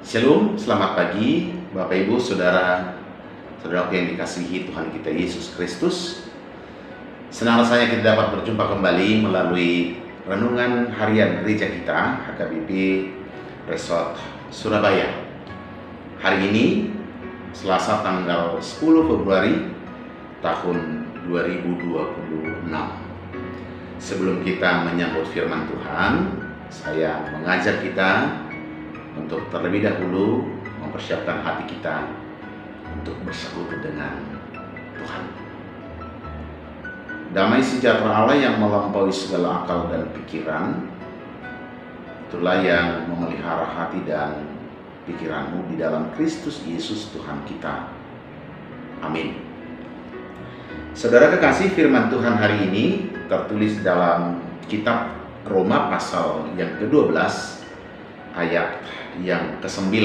Shalom, selamat pagi Bapak Ibu, Saudara-saudaraku yang dikasihi Tuhan kita Yesus Kristus. Senang rasanya kita dapat berjumpa kembali melalui renungan harian gereja kita HKBP Resort Surabaya. Hari ini Selasa tanggal 10 Februari tahun 2026. Sebelum kita menyambut firman Tuhan, saya mengajak kita untuk terlebih dahulu mempersiapkan hati kita untuk bersekutu dengan Tuhan. Damai sejahtera Allah yang melampaui segala akal dan pikiran, itulah yang memelihara hati dan pikiranmu di dalam Kristus Yesus Tuhan kita. Amin. Saudara kekasih, firman Tuhan hari ini tertulis dalam kitab Roma pasal yang ke-12 ayat yang ke-9.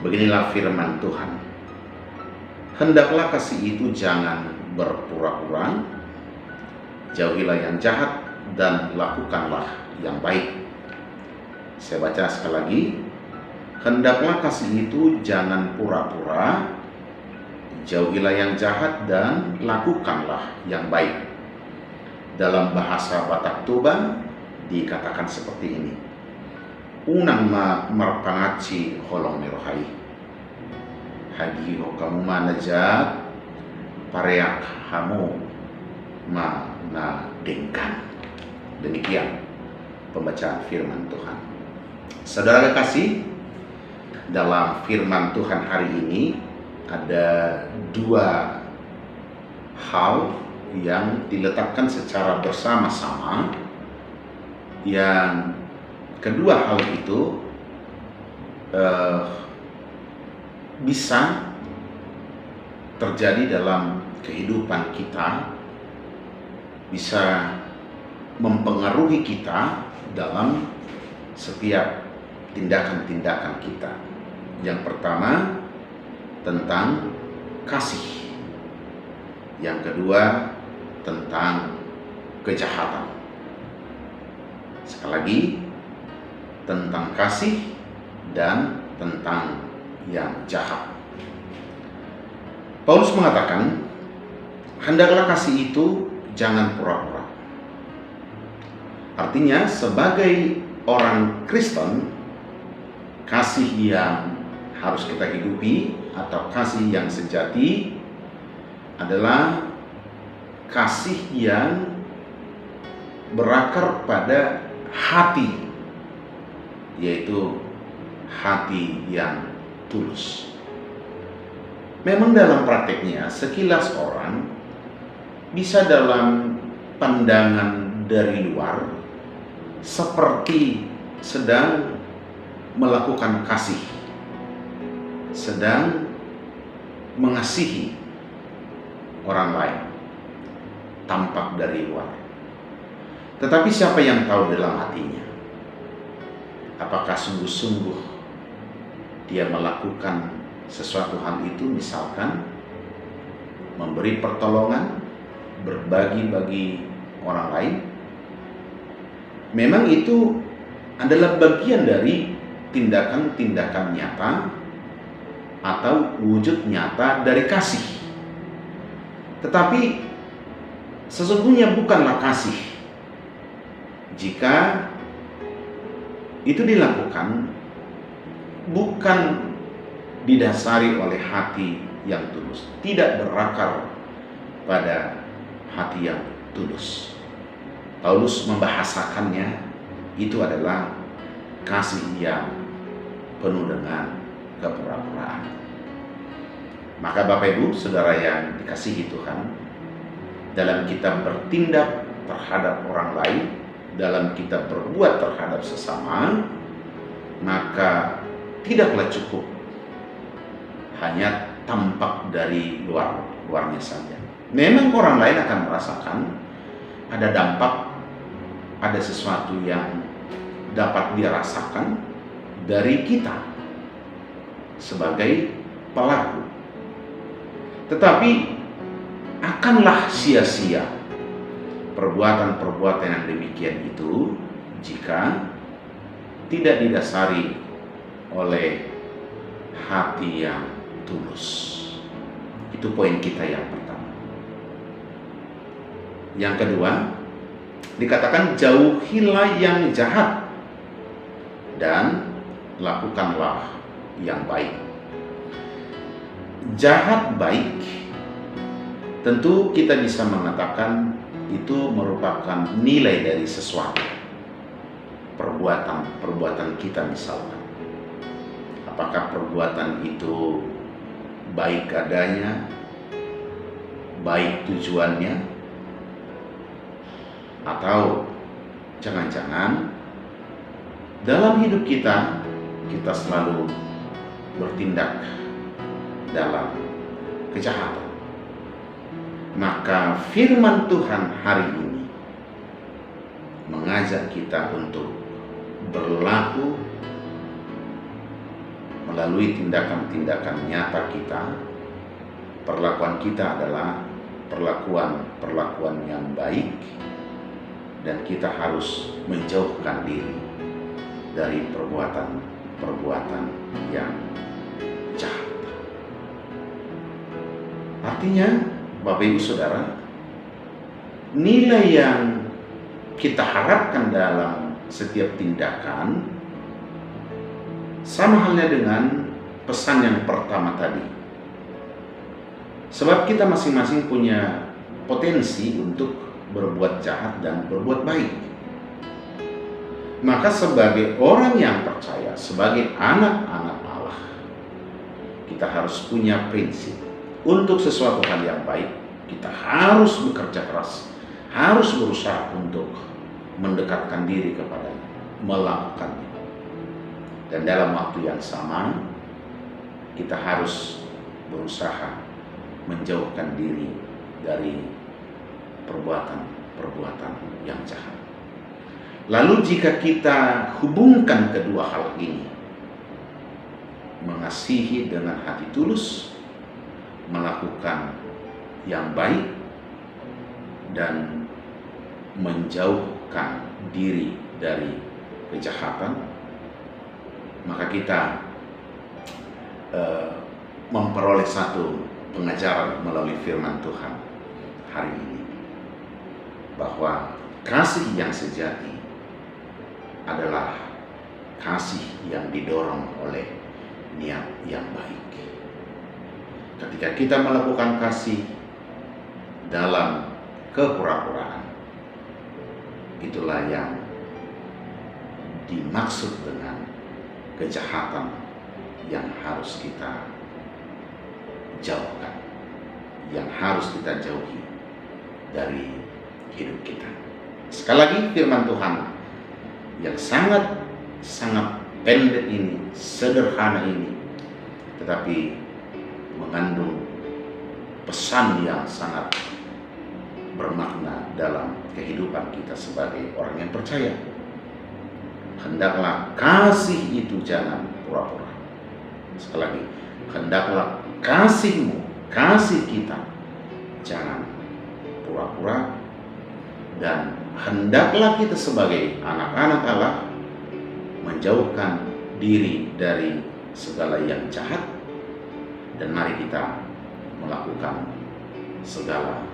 Beginilah firman Tuhan. Hendaklah kasih itu jangan berpura-pura, jauhilah yang jahat dan lakukanlah yang baik. Saya baca sekali lagi. Hendaklah kasih itu jangan pura-pura, jauhilah yang jahat dan lakukanlah yang baik. Dalam bahasa Batak Toba dikatakan seperti ini. Unang marpangaci holong merohai. Hagi ho kamu manajat pareak hamu mana dengkan. Demikian pembacaan firman Tuhan. Saudara kekasih, dalam firman Tuhan hari ini ada dua hal yang diletakkan secara bersama-sama, yang kedua hal itu bisa terjadi dalam kehidupan kita, bisa mempengaruhi kita dalam setiap tindakan-tindakan kita. Yang pertama tentang kasih, yang kedua tentang kejahatan. Sekali lagi, tentang kasih dan tentang yang jahat. Paulus mengatakan, hendaklah kasih itu jangan pura-pura. Artinya, sebagai orang Kristen, kasih yang harus kita hidupi atau kasih yang sejati adalah kasih yang berakar pada hati, yaitu hati yang tulus. Memang dalam prakteknya sekilas orang bisa dalam pandangan dari luar seperti sedang melakukan kasih, sedang mengasihi orang lain, tampak dari luar. Tetapi siapa yang tahu dalam hatinya? Apakah sungguh-sungguh dia melakukan sesuatu hal itu, misalkan memberi pertolongan, berbagi bagi orang lain? Memang itu adalah bagian dari tindakan-tindakan nyata atau wujud nyata dari kasih. Tetapi sesungguhnya bukanlah kasih jika itu dilakukan bukan didasari oleh hati yang tulus, tidak berakar pada hati yang tulus. Paulus membahasakannya itu adalah kasih yang penuh dengan kepura-puraan. Maka Bapak Ibu, saudara yang dikasihi Tuhan, dalam kita bertindak terhadap orang lain, dalam kita berbuat terhadap sesama, maka tidaklah cukup hanya tampak dari luarnya saja. Memang orang lain akan merasakan ada dampak, ada sesuatu yang dapat dirasakan dari kita sebagai pelaku. Tetapi akanlah sia-sia perbuatan-perbuatan yang demikian itu jika tidak didasari oleh hati yang tulus. Itu poin kita yang pertama. Yang kedua, dikatakan jauhilah yang jahat dan lakukanlah yang baik. Jahat baik, tentu kita bisa mengatakan itu merupakan nilai dari sesuatu. Perbuatan kita misalkan. Apakah perbuatan itu baik adanya, baik tujuannya, atau jangan-jangan dalam hidup kita selalu bertindak dalam kejahatan. Maka firman Tuhan hari ini mengajak kita untuk berlaku melalui tindakan-tindakan nyata kita. Perlakuan kita adalah perlakuan yang baik, dan kita harus menjauhkan diri dari perbuatan yang jahat. Artinya, Bapak Ibu Saudara, nilai yang kita harapkan dalam setiap tindakan sama halnya dengan pesan yang pertama tadi. Sebab kita masing-masing punya potensi untuk berbuat jahat dan berbuat baik. Maka sebagai orang yang percaya, sebagai anak-anak Allah, kita harus punya prinsip. Untuk sesuatu hal yang baik, kita harus bekerja keras, harus berusaha untuk mendekatkan diri kepadanya, melakukannya. Dan dalam waktu yang sama, kita harus berusaha menjauhkan diri dari perbuatan yang jahat. Lalu jika kita hubungkan kedua hal ini, mengasihi dengan hati tulus, melakukan yang baik, dan menjauhkan diri dari kejahatan, maka kita memperoleh satu pengajaran melalui firman Tuhan hari ini, bahwa kasih yang sejati adalah kasih yang didorong oleh niat yang baik. Ketika kita melakukan kasih dalam kepura-puraan, itulah yang dimaksud dengan kejahatan yang harus kita jauhkan, yang harus kita jauhi dari hidup kita. Sekali lagi, firman Tuhan yang sangat pendek ini, sederhana ini, tetapi mengandung pesan yang sangat bermakna dalam kehidupan kita sebagai orang yang percaya. Hendaklah kasih itu jangan pura-pura. Sekali lagi, hendaklah kasihmu, kasih kita jangan pura-pura, dan hendaklah kita sebagai anak-anak Allah menjauhkan diri dari segala yang jahat, dan mari kita melakukan segala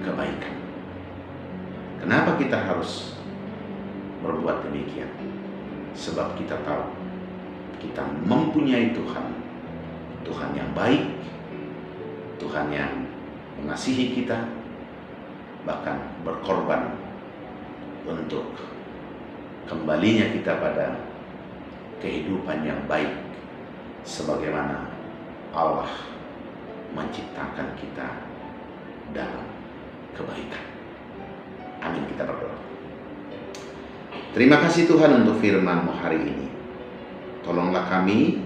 kebaikan. Kenapa kita harus berbuat demikian? Sebab kita tahu kita mempunyai Tuhan yang baik, Tuhan yang mengasihi kita, bahkan berkorban untuk kembalinya kita pada kehidupan yang baik sebagaimana Allah menciptakan kita dalam kebaikan. Amin, kita berdoa. Terima kasih Tuhan untuk firman-Mu hari ini. Tolonglah kami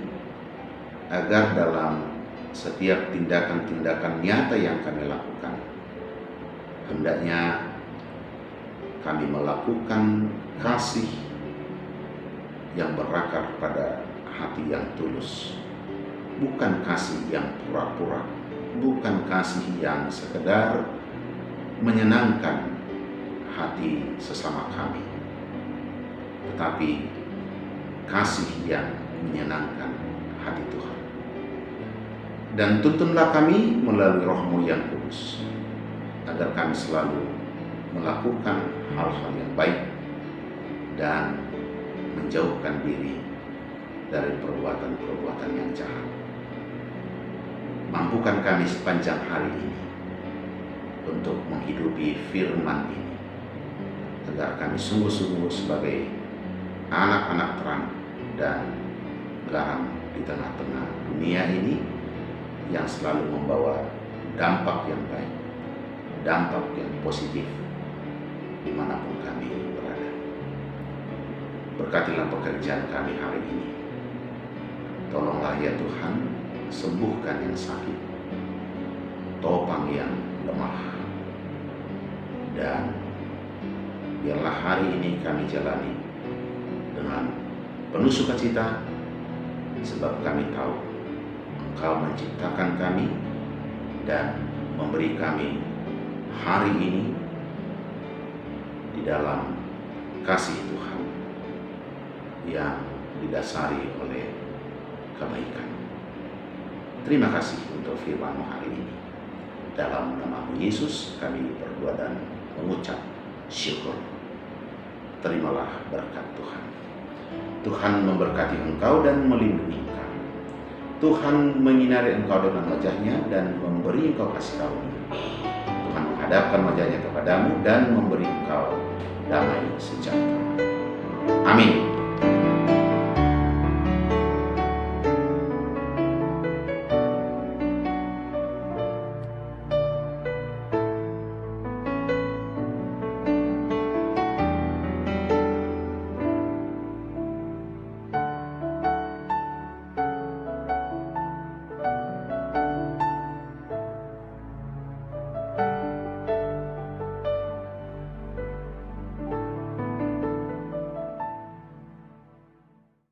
agar dalam setiap tindakan-tindakan nyata yang kami lakukan, hendaknya kami melakukan kasih yang berakar pada hati yang tulus, bukan kasih yang pura-pura, bukan kasih yang sekedar menyenangkan hati sesama kami, tetapi kasih yang menyenangkan hati Tuhan. Dan tuntunlah kami melalui Roh-Mu yang kudus, agar kami selalu melakukan hal-hal yang baik dan menjauhkan diri dari perbuatan-perbuatan yang jahat. Mampukan kami sepanjang hari ini untuk menghidupi firman ini, agar kami sungguh-sungguh sebagai anak-anak terang dan garam di tengah-tengah dunia ini yang selalu membawa dampak yang baik, dampak yang positif dimanapun kami berada. Berkatilah pekerjaan kami hari ini. Tolonglah ya Tuhan, sembuhkan yang sakit, topang yang lemah, dan biarlah hari ini kami jalani dengan penuh sukacita, sebab kami tahu Engkau menciptakan kami dan memberi kami hari ini di dalam kasih Tuhan yang didasari oleh kebaikan. Terima kasih untuk firman-Mu hari ini. Dalam nama-Mu Yesus kami berdoa dan mengucap syukur. Terimalah berkat Tuhan. Tuhan memberkati engkau dan melindungi engkau. Tuhan menyinari engkau dengan wajah-Nya dan memberi engkau kasih karunia. Tuhan menghadapkan wajah-Nya kepadamu dan memberi engkau damai sejahtera. Amin.